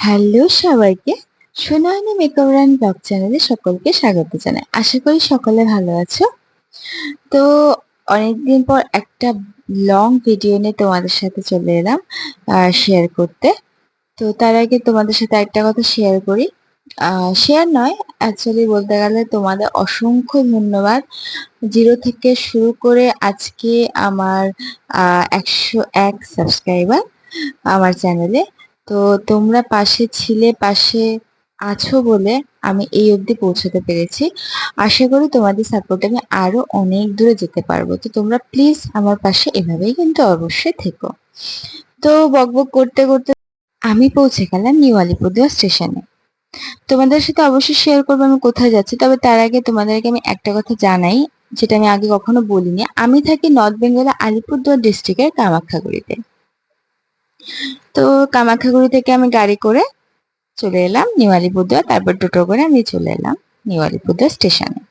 Hello সবাইকে, সোনালী makeover and blog চ্যানেলে সকলকে স্বাগত জানাই। আশা করি সকলে ভালো আছো। তো অনেকদিন পর একটা লং ভিডিও নিয়ে তোমাদের সাথে চলে এলাম শেয়ার করতে। তো তার আগে তোমাদের সাথে একটা কথা শেয়ার করি, শেয়ার নয়, অ্যাকচুয়ালি বলতে গেলে তোমাদের অসংখ্য ধন্যবাদ। 0 থেকে শুরু করে আজকে আমার 101 সাবস্ক্রাইবার আমার চ্যানেলে। তো তোমরা পাশে ছিলে, পাশে আছো বলে আমি এই অবধি পৌঁছতে পেরেছি। আশা করি তোমাদের সাপোর্টে আমি আরো অনেক দূরে যেতে পারবো। তো তোমরা প্লিজ আমার পাশে এভাবেই কিন্তু অবশ্যই থেকো। তো বকবক করতে করতে আমি পৌঁছে গেলাম নিউ আলিপুরদুয়ার স্টেশনে। তোমাদের সাথে অবশ্যই শেয়ার করবো আমি কোথায় যাচ্ছি, তবে তার আগে তোমাদেরকে আমি একটা কথা জানাই, যেটা আমি আগে কখনো বলিনি। আমি থাকি নর্থ বেঙ্গল আলিপুরদুয়ার ডিস্ট্রিক্টের কামাখ্যাগুড়িতে। তো কামাখ্যাগুড়ি থেকে আমি গাড়ি করে চলে এলাম নিউ আলিপুরদুয়ার, তারপর টোটো করে আমি চলে এলাম নিউ আলিপুরদুয়ার স্টেশনে।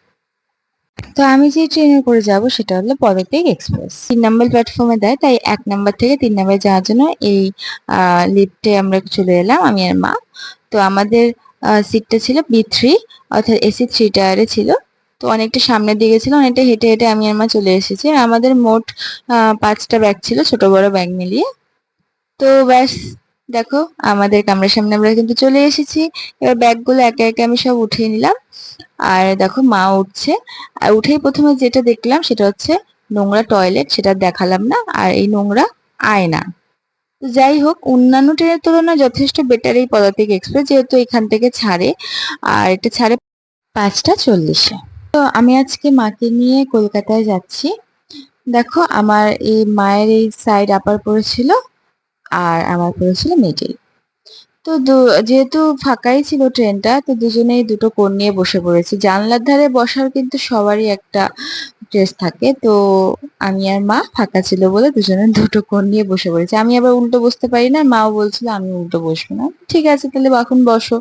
তো আমি যে ট্রেনে করে যাব সেটা হলো পদাতিক এক্সপ্রেস। 3 নম্বর প্ল্যাটফর্মে দেয়, তাই 1 নম্বর থেকে 3 নম্বরে যাওয়ার জন্য এই লিফটে আমরা চলে এলাম আমি আর মা। তো আমাদের সিটটা ছিল B3, অর্থাৎ AC 3 টায়ারে ছিল। তো অনেকটা সামনের দিকে ছিল, অনেকটা হেঁটে হেঁটে আমি আর মা চলে এসেছি। আর আমাদের মোট 5টা ব্যাগ ছিল, ছোট বড় ব্যাগ মিলিয়ে। তো ব্যাস, দেখো আমাদের কামরার সামনে আমরা কিন্তু চলে এসেছি। এবার ব্যাগগুলো একে একে আমি সব উঠিয়ে নিলাম। আর দেখো মা উঠছে। আর উঠেই প্রথমে যেটা দেখলাম সেটা হচ্ছে নোংরা টয়লেট, সেটা দেখালাম না, আর এই নোংরা আয়না। তো যাই হোক, অন্যান্য ট্রেনের তুলনায় যথেষ্ট বেটার এই পদাতিক এক্সপ্রেস, যেহেতু এখান থেকে ছাড়ে, আর এটা ছাড়ে 5টা 40-এ। তো আমি আজকে মাকে নিয়ে কলকাতায় যাচ্ছি। দেখো আমার এই মায়ের এই সাইড আপার পড়েছিল, আর আমার পড়েছিল মিডিল। তো যেহেতু ফাঁকাই ছিল ট্রেনটা, তো দুজনেই দুটো কোণ নিয়ে বসে পড়েছি। জানলার ধারে বসার কিন্তু সবারই একটা ড্রেস থাকে। তো আমি আর মা ফাঁকা ছিল বলে দুজনে দুটো কোণ নিয়ে বসে পড়েছি। আমি আবার উল্টো বসতে পারি না, মাও বলছিল আমি উল্টো বসবো না। ঠিক আছে তাহলে এখন বসো,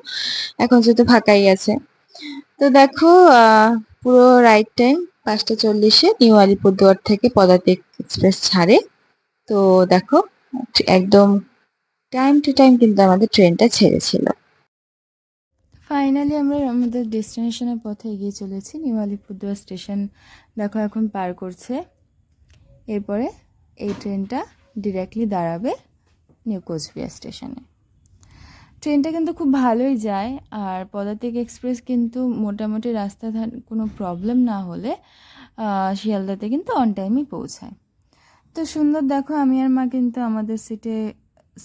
এখন যেহেতু ফাঁকাই আছে। তো দেখো পুরো রাইট টাইম 5টা 40-এ নিউ আলিপুরদুয়ার থেকে পদাতিক এক্সপ্রেস ছাড়ে। তো দেখো একদম টাইম টু টাইম কিন্তু আমাদের ট্রেনটা ছেড়েছিল। ফাইনালি আমরা আমাদের ডেস্টিনেশনের পথে এগিয়ে চলেছি। নিউ আলিপুরদুয়ার স্টেশন দেখো এখন পার করছে। এরপরে এই ট্রেনটা ডিরেক্টলি দাঁড়াবে নিউ কোচবিহার স্টেশনে। ট্রেনটা কিন্তু খুব ভালোই যায়, আর পদাতিক এক্সপ্রেস কিন্তু মোটামুটি রাস্তা কোনো প্রবলেম না হলে শিয়ালদাতে কিন্তু অন টাইমই পৌঁছায়। তো সুন্দর, দেখো আমি আর মা কিন্তু আমাদের সিটে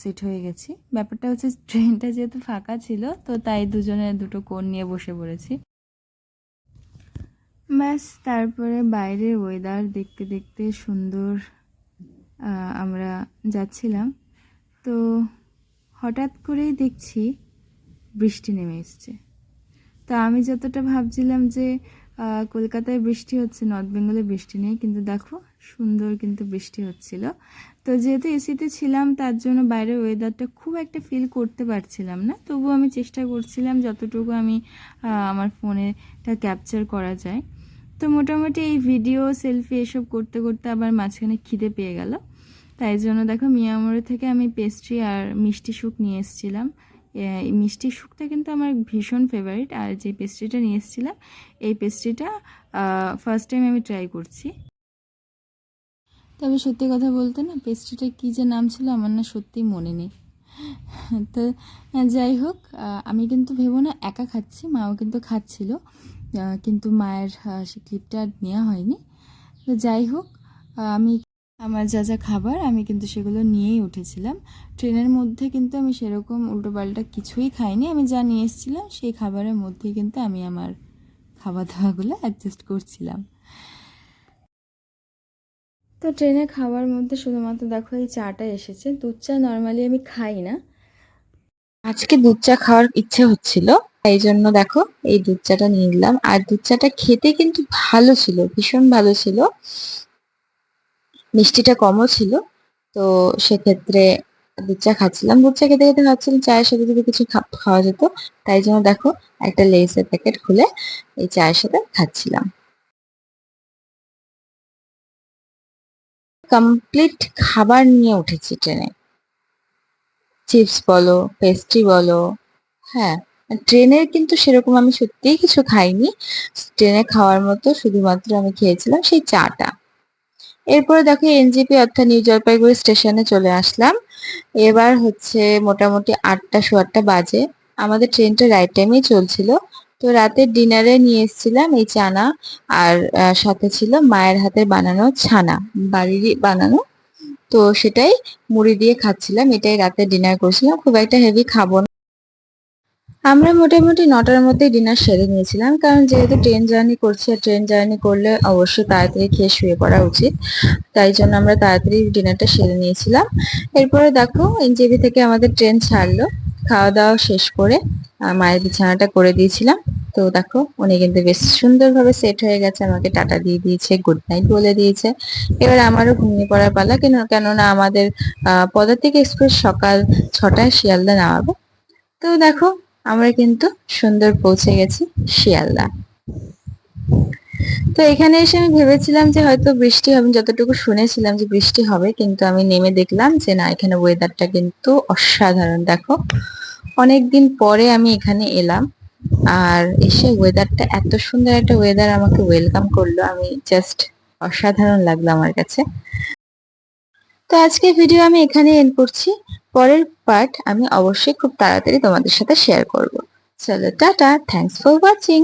সিট হয়ে গেছি। ব্যাপারটা হচ্ছে ট্রেনটা যেহেতু ফাঁকা ছিল, তো তাই দুজনে দুটো কোণ নিয়ে বসে পড়েছি। ব্যাস, তারপরে বাইরের ওয়েদার দেখতে দেখতে সুন্দর আমরা যাচ্ছিলাম। তো হঠাৎ করেই দেখছি বৃষ্টি নেমে এসছে। তা আমি যতটা ভাবছিলাম যে কলকাতায় বৃষ্টি হচ্ছে, নর্থ বেঙ্গলে বৃষ্টি নেই, কিন্তু দেখো সুন্দর কিন্তু বৃষ্টি হচ্ছিল। তো যেহেতু এসিতে ছিলাম, তার জন্য বাইরের ওয়েদারটা খুব একটা ফিল করতে পারছিলাম না। তবুও আমি চেষ্টা করছিলাম যতটুকু আমি আমার ফোনেটা ক্যাপচার করা যায়। তো মোটামুটি এই ভিডিও সেলফি এসব করতে করতে আবার মাঝখানে খিদে পেয়ে গেল। তাই জন্য দেখো মিয়ামোড়ে থেকে আমি পেস্ট্রি আর মিষ্টি সুখ নিয়ে এসেছিলাম। এই মিষ্টি সুখটা কিন্তু আমার ভীষণ ফেভারিট, আর যে পেস্ট্রিটা নিয়ে এসেছিলাম এই পেস্ট্রিটা ফার্স্ট টাইম আমি ট্রাই করছি। তবে সত্যি কথা বলতে না, পেস্ট্রিটা কী যে নাম ছিল আমার না সত্যিই মনে নেই। তো যাই হোক, আমি কিন্তু ভেবো না একা খাচ্ছি, মাও কিন্তু খাচ্ছিল, কিন্তু মায়ের সে ক্লিপটা আর নেওয়া হয়নি। তো যাই হোক, আমি আমার যা যা খাবার আমি কিন্তু সেগুলো নিয়েই উঠেছিলাম। ট্রেনের মধ্যে কিন্তু আমি সেরকম উল্টোপাল্টা কিছুই খাইনি। আমি যা নিয়ে এসেছিলাম সেই খাবারের মধ্যেই কিন্তু আমি আমার খাওয়া দাওয়াগুলো অ্যাডজাস্ট করছিলাম। তো ট্রেনে খাওয়ার মধ্যে শুধুমাত্র দেখো এই চাটা এসেছে। দুধ চা নর্মালি আমি খাই না, আজকে দুধ চা খাওয়ার ইচ্ছে হচ্ছিল, এই জন্য দেখো এই দুধ চাটা নিয়ে নিলাম। আর দুধ চাটা খেতে কিন্তু ভালো ছিল, ভীষণ ভালো ছিল, মিষ্টিটা কমও ছিল। তো সেক্ষেত্রে দুধ চা খাচ্ছিলাম। দুধ চা খেতে খেতে ভাবছিলাম চায়ের সাথে যদি কিছু খাওয়া যেত, তাই জন্য দেখো একটা লেসের প্যাকেট খুলে এই চায়ের সাথে খাচ্ছিলাম। কমপ্লিট খাবার নিয়ে উঠেছি ট্রেনে। চিপস বলো, পেস্ট্রি বলো। হ্যাঁ, ট্রেনের কিন্তু সেরকম আমি সত্যিই কিছু খাইনি। ট্রেনে খাওয়ার মতো শুধুমাত্র আমি খেয়েছিলাম সেই চাটা। এরপরে দেখো এনজেপি অর্থাৎ নিউ জলপাইগুড়ি স্টেশনে চলে আসলাম। এবার হচ্ছে মোটামুটি ৮টা, ৮:15 বাজে। আমাদের ট্রেনটা রাইট টাইমেই চলছিল। তো রাতের ডিনারে নিয়ে এসেছিলাম এই চানা, আর সাথে ছিল মায়ের হাতের বানানো ছানা, বাড়িরই বানানো। তো সেটাই মুড়ি দিয়ে খাচ্ছিলাম, এটাই রাতে ডিনার করছিলাম, খুব একটা হেভি খাবো না। আমরা মোটামুটি 9টার মধ্যে ডিনার সেরে নিয়েছিলাম, কারণ যেহেতু ট্রেন জার্নি করছি আর ট্রেন জার্নি করলে অবশ্যই তাড়াতাড়ি খেয়ে শুয়ে পড়া উচিত। তাই জন্য আমরা তাড়াতাড়ি ডিনারটা সেরে নিয়েছিলাম। এরপরে দেখো এনজেপি থেকে আমাদের ট্রেন ছাড়লো। খাওয়া দাওয়া শেষ করে মায়ের বিছানাটা করে দিয়েছিলাম। তো দেখো উনি কিন্তু বেশ সুন্দরভাবে সেট হয়ে গেছে, আমাকে টাটা দিয়ে দিয়েছে, গুড নাইট বলে দিয়েছে। এবার আমারও ঘুমিয়ে পড়ার পালা, কেননা আমাদের পদাতিক এক্সপ্রেস সকাল 6টায় শিয়ালদা নামাবে। তো দেখো আমরা কিন্তু সুন্দর পৌঁছে গেছি শিয়ালদা। তো এখানে এসে আমি ভেবেছিলাম যে হয়তো বৃষ্টি হবে, যতটুকু শুনেছিলাম যে বৃষ্টি হবে, কিন্তু আমি নেমে দেখলাম যে না, এখানে ওয়েদারটা কিন্তু অসাধারণ। দেখো অনেকদিন পরে আমি এখানে এলাম, আর এসে ওয়েদারটা এত সুন্দর একটা ওয়েদার আমাকে ওয়েলকাম করলো, আমি জাস্ট অসাধারণ লাগলো আমার কাছে। তো আজকে ভিডিও আমি এখানে এন্ড করছি। পরের পার্ট আমি অবশ্যই খুব তাড়াতাড়ি তোমাদের সাথে শেয়ার করব। চলো টাটা, থ্যাঙ্কস ফর ওয়াচিং।